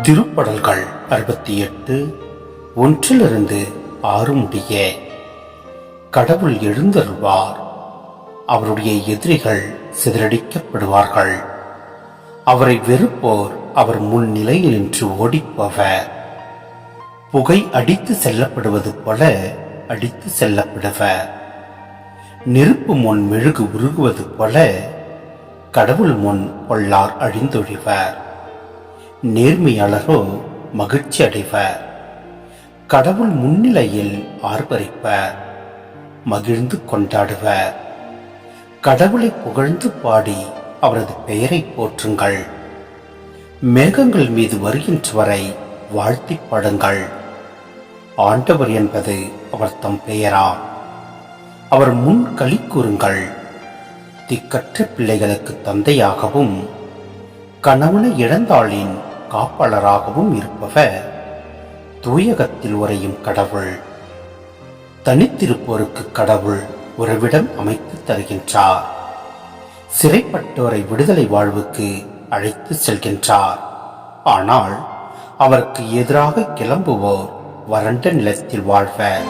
திருப்படல்கள் 68 1-6 முடிய. கடவுள் எழுந்தருள்வார். அவருடைய எதிரிகள் சிதறடிக்கப்படுவார்கள். அவரை வெறுப்போர் அவர் முன்னிலையில் நின்று ஓடிப்போவர். புகை அடித்து செல்லப்படுவது போல அடித்து செல்லப்படுவர். நெருப்பு முன் மெழுகு உருகுவது போல கடவுள் முன் பொல்லார் அழிந்தொழிவர். நேர்மையாளரோ மகிழ்ச்சி அடைவர். கடவுள் முன்னிலையில் ஆர்ப்பரிப்பர், மகிழ்ந்து கொண்டாடுவர். கடவுளை புகழ்ந்து பாடி அவரது பெயரை போற்றுங்கள். மேகங்கள் மீது வருகின்றவரை வாழ்த்தி பாடுங்கள். ஆண்டவர் என்பது அவர் தம் பெயரா. அவர் முன் களி கூறுங்கள். திக்கற்ற பிள்ளைகளுக்கு தந்தையாகவும் கணவனை இழந்தாளின் காப்பாளராகவும் இருப்பவர் தூயகத்தில் உறையும் கடவுள். தனித்திருப்போருக்கு கடவுள் உறவிடம் அமைத்து தருகின்றார். சிறைப்பட்டோரை விடுதலை வாழ்வுக்கு அழைத்து செல்கின்றார். ஆனால் அவருக்கு எதிராக கிளம்புவோர் வறண்ட நிலத்தில் வாழ்வர்.